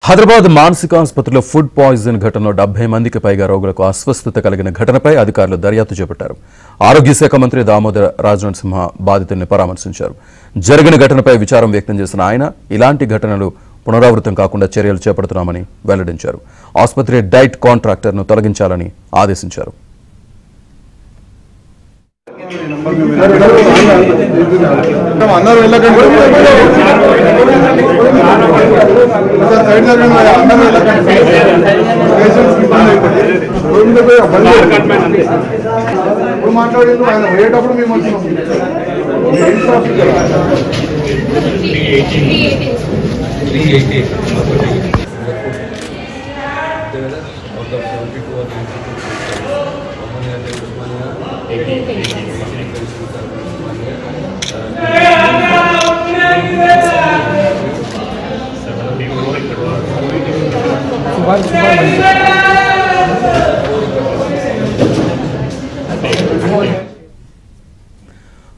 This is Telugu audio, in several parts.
హైదరాబాద్ మానసిక ఆసుపత్రిలో ఫుడ్ పాయిజన్ ఘటనలో 70 మందికి పైగా రోగులకు అస్వస్థత కలిగిన ఘటనపై అధికారులు దర్యాప్తు చేపట్టారు. ఆరోగ్య శాఖ మంత్రి దామోదర రాజనరసింహ బాధితుల్ని పరామర్శించారు. జరిగిన ఘటనపై విచారం వ్యక్తం చేసిన ఆయన ఇలాంటి ఘటనలు పునరావృతం కాకుండా చర్యలు చేపడుతున్నామని వెల్లడించారు. ఆసుపత్రి డైట్ కాంట్రాక్టర్ను తొలగించాలని ఆదేశించారు.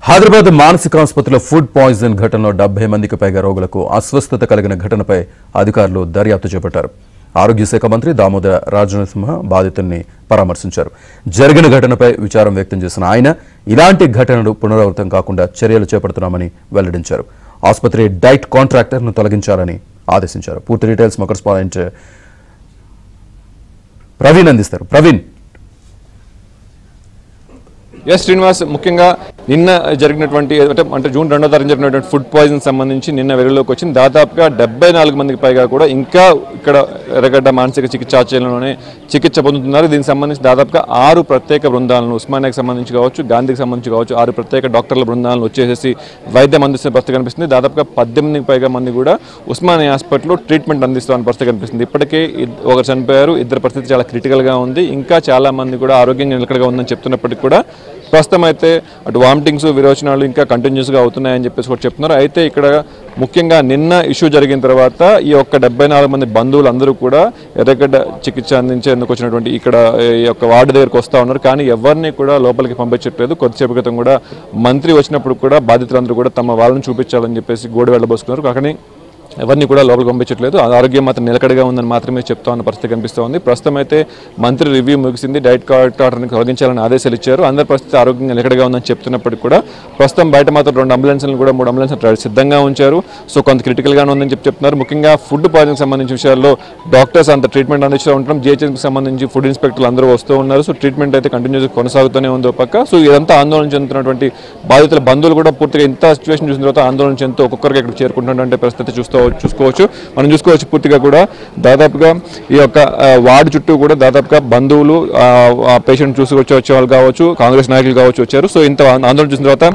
హైదరాబాద్ మానసిక ఆసుపత్రిలో ఫుడ్ పాయిజన్ ఘటనలో 70 మందికి పైగా రోగులకు అస్వస్థత కలిగిన ఘటనపై అధికారులు దర్యాప్తు చేపట్టారు. ఆరోగ్య శాఖ మంత్రి దామోదర రాజనరసింహ బాధితుల్ని పరామర్శించారు. జరిగిన ఘటనపై విచారం వ్యక్తం చేసిన ఆయన ఇలాంటి ఘటనలు పునరావృతం కాకుండా చర్యలు చేపడుతున్నామని వెల్లడించారు. ఆసుపత్రి డైట్ కాంట్రాక్టర్ను తొలగించాలని ఆదేశించారు. పూర్తి డీటెయిల్స్ మా కరెస్పాండెంట్ ప్రవీణ్ అందిస్తారు. ప్రవీణ్. ఎస్ శ్రీనివాస్, ముఖ్యంగా నిన్న జరిగినటువంటి అంటే జూన్ 2వ తారీఖు జరిగినటువంటి ఫుడ్ పాయిజన్ సంబంధించి నిన్న వెలుగులోకి వచ్చింది. దాదాపుగా 74 మందికి పైగా కూడా ఇంకా ఇక్కడ ఎర్రగడ్డ మానసిక చికిత్సాలయంలోనే చికిత్స పొందుతున్నారు. దీనికి సంబంధించి దాదాపుగా 6 ప్రత్యేక బృందాలను ఉస్మానియాకి సంబంధించి కావచ్చు, గాంధీకి సంబంధించి కావచ్చు 6 ప్రత్యేక డాక్టర్ల బృందాలను వచ్చేసి వైద్యం అందిస్తున్న పరిస్థితి కనిపిస్తుంది. దాదాపుగా 18కి పైగా మంది కూడా ఉస్మానియా హాస్పిటల్లో ట్రీట్మెంట్ అందిస్తున్న పరిస్థితి కనిపిస్తుంది. ఇప్పటికే ఒకరు చనిపోయారు, ఇద్దరు పరిస్థితి చాలా క్రిటికల్గా ఉంది. ఇంకా చాలా మంది కూడా ఆరోగ్యంగా నిలకడగా ఉందని చెప్తున్నప్పటికీ కూడా ప్రస్తుతం అయితే అటు వామిటింగ్స్, విరోచనాలు ఇంకా కంటిన్యూస్గా అవుతున్నాయని చెప్పేసి కూడా చెప్తున్నారు. అయితే ఇక్కడ ముఖ్యంగా నిన్న ఇష్యూ జరిగిన తర్వాత ఈ యొక్క 74 మంది బంధువులందరూ కూడా ఎర్రగడ్డ చికిత్స అందించేందుకు వచ్చినటువంటి ఇక్కడ ఈ యొక్క వార్డు దగ్గరకు వస్తూ ఉన్నారు. కానీ ఎవరిని కూడా లోపలికి పంపించట్లేదు. కొద్దిసేపు క్రితం కూడా మంత్రి వచ్చినప్పుడు కూడా బాధితులందరూ కూడా తమ వాళ్ళని చూపించాలని చెప్పేసి గోడు వెళ్ళబోసుకున్నారు. కానీ ఎవరిని కూడా లోపలికి పంపించట్లేదు. ఆరోగ్యం మాత్రం నిలకడగా ఉందని మాత్రమే చెప్తా ఉన్న పరిస్థితి కనిపిస్తూ ఉంది. ప్రస్తుతం అయితే మంత్రి రివ్యూ ముగిసింది. డైట్ కాంట్రాక్టర్ని తొలగించాలని ఆదేశాలు ఇచ్చారు. అందరి పరిస్థితి ఆరోగ్యంగా నిలకడగా ఉందని చెప్తున్నప్పటికీ కూడా ప్రస్తుతం బయట మాత్రం 2 అంబులెన్స్లను కూడా 3 అంబులెన్స్లు సిద్ధంగా ఉంచారు. సో కొంత క్రిటికల్గానే ఉందని చెప్తున్నారు. ముఖ్యంగా ఫుడ్ పాయిజన్కి సంబంధించిన విషయాల్లో డాక్టర్స్ అంత ట్రీట్మెంట్ అందిస్తూ ఉంటాం. జిహెచ్ఎంకి సంబంధించి ఫుడ్ ఇన్స్పెక్టర్లు అందరూ వస్తూ ఉన్నారు. సో ట్రీట్మెంట్ అయితే కంటిన్యూస్గా కొనసాగుతూనే ఉంది పక్క. సో ఇదంతా ఆందోళన చెందుతున్నటువంటి బాధితుల బంధువులు కూడా పూర్తిగా ఇంత సిచ్యువేషన్ చూసిన తర్వాత ఆందోళన చెందుతూ ఒక్కొక్కరికి ఇక్కడ చేరుకుంటున్నటువంటి పరిస్థితి చూసుకోవచ్చు. మనం చూసుకోవచ్చు పూర్తిగా కూడా దాదాపుగా ఈ యొక్క వార్డు చుట్టూ కూడా దాదాపుగా బంధువులు, పేషెంట్ వచ్చే వాళ్ళు కావచ్చు, కాంగ్రెస్ నాయకులు కావచ్చు వచ్చారు. సో ఇంత ఆందోళన చూసిన తర్వాత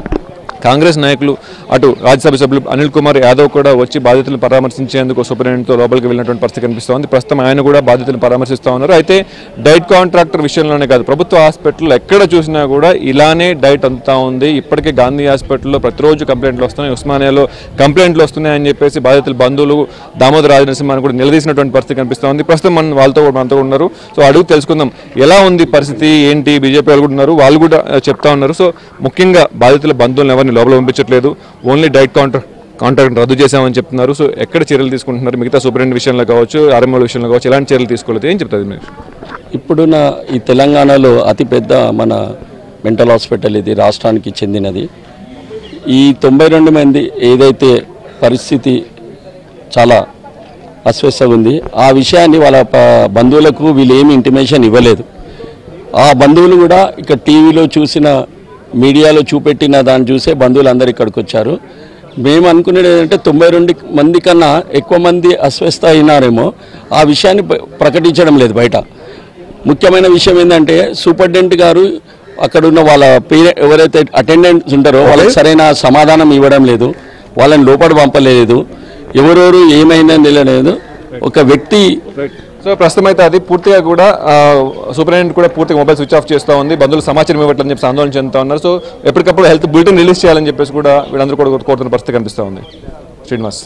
కాంగ్రెస్ నాయకులు అటు రాజ్యసభ సభ్యులు అనిల్ కుమార్ యాదవ్ కూడా వచ్చి బాధితులను పరామర్శించేందుకు సూపరింటెండెంట్తో లోపలికి వెళ్ళినటువంటి పరిస్థితి కనిపిస్తోంది. ప్రస్తుతం ఆయన కూడా బాధితులను పరామర్శిస్తూ ఉన్నారు. అయితే డైట్ కాంట్రాక్టర్ విషయంలోనే కాదు, ప్రభుత్వ హాస్పిటల్లో ఎక్కడ చూసినా కూడా ఇలానే డైట్ అంతా ఉంది. ఇప్పటికే గాంధీ హాస్పిటల్లో ప్రతిరోజు కంప్లైంట్లు వస్తున్నాయి, ఉస్మానియాలో కంప్లైంట్లు వస్తున్నాయని చెప్పేసి బాధితుల బంధువులు దామోదర రాజనరసింహని కూడా నిలదీసినటువంటి పరిస్థితి కనిపిస్తోంది. ప్రస్తుతం మనం మనతో ఉన్నారు. సో అడుగు తెలుసుకుందాం ఎలా ఉంది పరిస్థితి ఏంటి. బీజేపీ వాళ్ళు కూడా ఉన్నారు, వాళ్ళు కూడా చెప్తా ఉన్నారు. సో ముఖ్యంగా బాధితుల బంధువులను ఎవరిని లోపల పంపించట్లేదు, ఓన్లీ డైట్ కాంట్రాక్ట్ రద్దు చేశామని చెప్తున్నారు. సో ఎక్కడ చర్యలు తీసుకుంటున్నారు, మిగతా సూపరింటెండెంట్ విషయంలో కావచ్చు, ఆర్ఎంఓ విషయంలో కావచ్చు, ఎలాంటి చర్యలు తీసుకోలేదు, ఏం చెప్తుంది మీరు? ఇప్పుడున్న ఈ తెలంగాణలో అతిపెద్ద మన మెంటల్ హాస్పిటల్ ఇది, రాష్ట్రానికి చెందినది. ఈ 92 మంది ఏదైతే పరిస్థితి చాలా అస్వస్థగా ఉంది, ఆ విషయాన్ని వాళ్ళ బంధువులకు వీళ్ళు ఏమి ఇంటిమేషన్ ఇవ్వలేదు. ఆ బంధువులు కూడా ఇక్కడ టీవీలో చూసిన, మీడియాలో చూపెట్టిన దాన్ని చూసే బంధువులందరూ ఇక్కడికి వచ్చారు. మేము అనుకునేది ఏంటంటే 92 మంది కన్నా ఎక్కువ మంది అస్వస్థ అయినారేమో, ఆ విషయాన్ని ప్రకటించడం లేదు బయట. ముఖ్యమైన విషయం ఏంటంటే సూపరింటెండెంట్ గారు అక్కడ ఉన్న వాళ్ళ ఎవరైతే అటెండెంట్స్ ఉంటారో వాళ్ళకి సరైన సమాధానం ఇవ్వడం లేదు, వాళ్ళని లోపల పంపలేదు, ఎవరెవరు ఏమైనా నిలలేదు. ఒక వ్యక్తి సో ప్రస్తుతం అయితే అది పూర్తిగా కూడా సూపరింటెండెంట్ కూడా పూర్తిగా మొబైల్ స్విచ్ ఆఫ్ చేస్తూ ఉంది. బంధువులు సమాచారం ఇవ్వట్లని చెప్పి ఆందోళన చెందుతూ ఉన్నారు. సో ఎప్పటికప్పుడు హెల్త్ బులెటిన్ రిలీజ్ చేయాలని చెప్పేసి కూడా వీళ్ళందరూ కూడా కోరుతున్న పరిస్థితి కనిపిస్తూ ఉంది. శ్రీనివాస్.